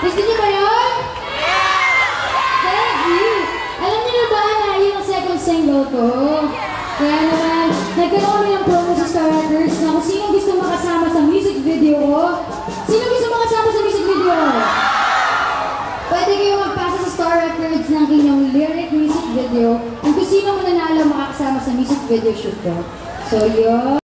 Gusto niyo ba yun? Thank you! Alam niyo na ba na yun ang second single ko? Kaya naman, nagkaroon kami ng promo sa Star Records na kung sino gusto makasama sa music video ko. Sino gusto makasama sa music video ko? Pwede kayo magpasa sa Star Records ng inyong lyric music video kung sino mananalo makakasama sa music video shoot ko. So yun.